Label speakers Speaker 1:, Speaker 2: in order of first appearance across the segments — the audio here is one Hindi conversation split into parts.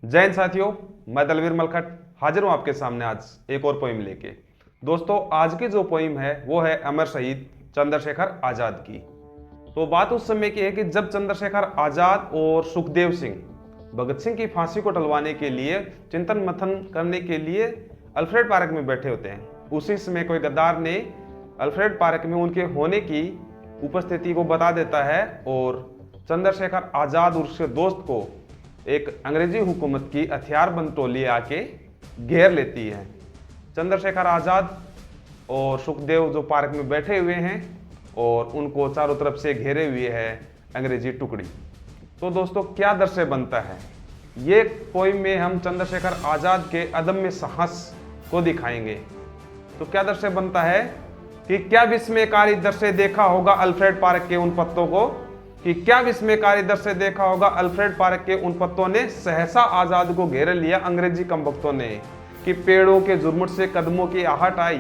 Speaker 1: जय हिंद साथियों, मैं दलवीर मलखट हाजिर हूं आपके सामने आज एक और पोइम लेके। दोस्तों, आज की जो पोइम है वो है अमर शहीद चंद्रशेखर आजाद की। तो बात उस समय की है कि जब चंद्रशेखर आजाद और सुखदेव सिंह भगत सिंह की फांसी को टलवाने के लिए चिंतन मंथन करने के लिए अल्फ्रेड पार्क में बैठे होते हैं, उसी समय कोई गद्दार ने अल्फ्रेड पार्क में उनके होने की उपस्थिति को बता देता है और चंद्रशेखर आजाद और उसके दोस्त को एक अंग्रेजी हुकूमत की हथियारबंद टोली आके घेर लेती है। चंद्रशेखर आजाद और सुखदेव जो पार्क में बैठे हुए हैं और उनको चारों तरफ से घेरे हुए है अंग्रेजी टुकड़ी। तो दोस्तों, क्या दृश्य बनता है, ये पोइम में हम चंद्रशेखर आजाद के अदम्य साहस को दिखाएंगे। तो क्या दृश्य बनता है कि क्या विस्मयकारी दृश्य देखा होगा अल्फ्रेड पार्क के उन पत्तों को, कि क्या विस्मयकारी दृश्य देखा होगा अल्फ्रेड पार्क के उन पत्तों ने सहसा आजाद को घेर लिया अंग्रेजी कमबख्तों ने। कि पेड़ों के झुरमुट से कदमों की आहट आई,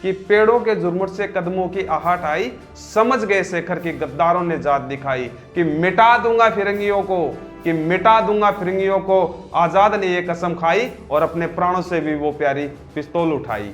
Speaker 1: कि पेड़ों के झुरमुट से कदमों की आहट आई, समझ गए शेखर की गद्दारों ने जात दिखाई। कि मिटा दूंगा फिरंगियों को, कि मिटा दूंगा फिरंगियों को, आजाद ने ये कसम खाई और अपने प्राणों से भी वो प्यारी पिस्तौल उठाई।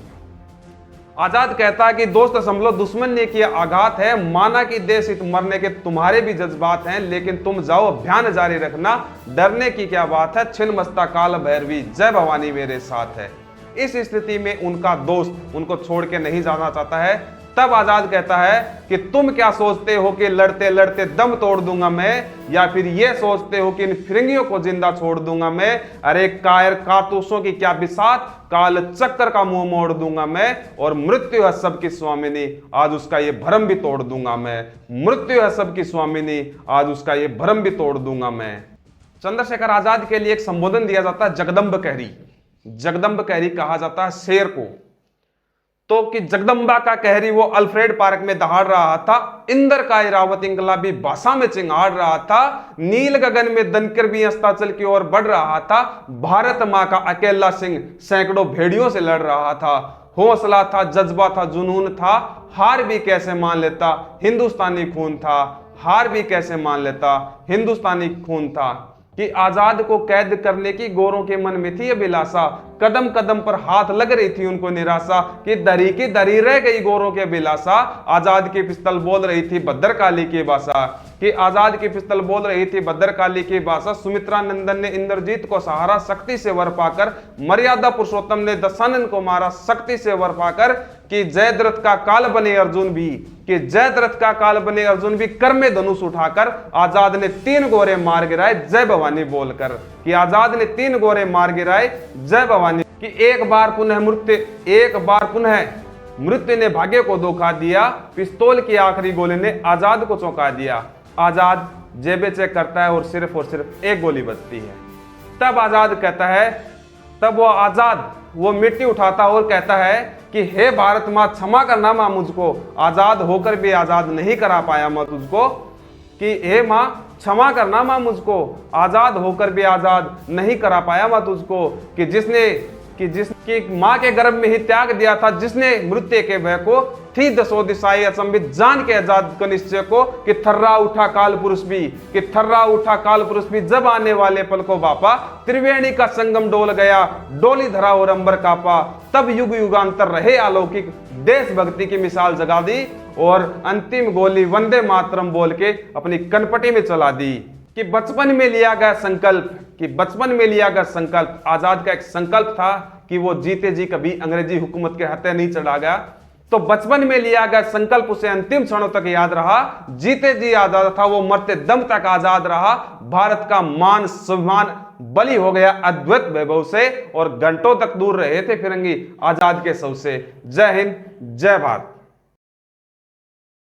Speaker 1: आजाद कहता है कि दोस्त समझ दुश्मन ने किया आघात है, माना कि देश हित मरने के तुम्हारे भी जज्बात हैं, लेकिन तुम जाओ अभियान जारी रखना, डरने की क्या बात है, छिन मस्ता काल भैरवी जय भवानी मेरे साथ है। इस स्थिति में उनका दोस्त उनको छोड़ के नहीं जाना चाहता है। तब आजाद कहता है कि तुम क्या सोचते हो कि लड़ते लड़ते दम तोड़ दूंगा मैं, या फिर ये सोचते हो कि इन फिरंगियों को जिंदा छोड़ दूंगा मैं। अरे कायर कारतूसों की क्या बिसात, काल चक्कर का मुंह मोड़ दूंगा मैं, और मृत्यु है सबकी स्वामिनी आज उसका ये भरम भी तोड़ दूंगा मैं। मृत्यु है सबकी स्वामिनी आज उसका ये भरम भी तोड़ दूंगा मैं। चंद्रशेखर आजाद के लिए एक संबोधन दिया जाता है जगदम्ब कहरी। जगदम्ब कहरी कहा जाता है शेर को। तो कि जगदम्बा का कहरी वो अल्फ्रेड पार्क में दहाड़ रहा था, इंद्र का इरावत इंकलाबी भाषा में चिंगाड़ रहा था, नील गगन में दनकर भी अस्ताचल की ओर बढ़ रहा था, भारत मां का अकेला सिंह सैकड़ों भेड़ियों से लड़ रहा था। हौसला था, जज्बा था, जुनून था, हार भी कैसे मान लेता हिंदुस्तानी खून था, हार भी कैसे मान लेता हिंदुस्तानी खून था। कि आजाद को कैद करने की गोरों के मन में थी अभिलाषा, कदम कदम पर हाथ लग रही थी उनको निराशा, कि दरी की दरी रह गई गोरों के अभिलाषा, आजाद की पिस्तल बोल रही थी भद्रकाली की भाषा। कि आजाद की पिस्तल बोल रही थी भद्रकाली की भाषा। सुमित्रा नंदन ने इंद्रजीत को सहारा शक्ति से वर पाकर, मर्यादा पुरुषोत्तम ने दशानन को मारा शक्ति से वर पाकर। कि जयद्रथ का काल बने अर्जुन भी, कि जयद्रथ का काल बने अर्जुन भी कर में धनुष उठाकर, आजाद ने 3 गोरे मार गिराए जय भवानी बोलकर। कि आजाद ने 3 गोरे मार गिराए जय भवानी। कि एक बार पुनः मृत्यु ने भाग्य को धोखा दिया, पिस्तौल की आखिरी गोली ने आजाद को चौंका दिया। आजाद जेबे चेक करता है और सिर्फ एक गोली बचती है। तब आजाद कहता है, तब वो आजाद वो मिट्टी उठाता और कहता है कि हे भारत मां क्षमा करना मां मुझको, आजाद होकर भी आजाद नहीं करा पाया मैं तुझको। कि हे मां क्षमा करना मां मुझको, आजाद होकर भी आजाद नहीं करा पाया मैं तुझको। कि जिसकी मां के गर्भ में ही त्याग दिया था, जिसने मृत्यु के भय को थी दसों दिशाएं अचंभित जान के आजाद को निश्चय को। कि थर्रा उठा काल पुरुष भी, कि थर्रा उठा काल पुरुष भी जब आने वाले पल को बापा, त्रिवेणी का संगम डोल गया डोली धरा और अंबर कापा, तब युग युगांतर रहे अलौकिक देशभक्ति की मिसाल जगा दी, और अंतिम गोली वंदे मातरम बोल के अपनी कनपटी में चला दी। कि बचपन में लिया गया संकल्प, कि बचपन में लिया गया संकल्प, आजाद का एक संकल्प था कि वो जीते जी कभी अंग्रेजी हुकूमत के हाथे नहीं चढ़ा गया। तो बचपन में लिया गया संकल्प उसे अंतिम क्षणों तक याद रहा, जीते जी आजाद था वो, मरते दम तक आजाद रहा। भारत का मान स्वाभिमान बलि हो गया अद्वैत वैभव से, और घंटों तक दूर रहे थे फिरंगी आजाद के शव से। जय हिंद, जय भारत।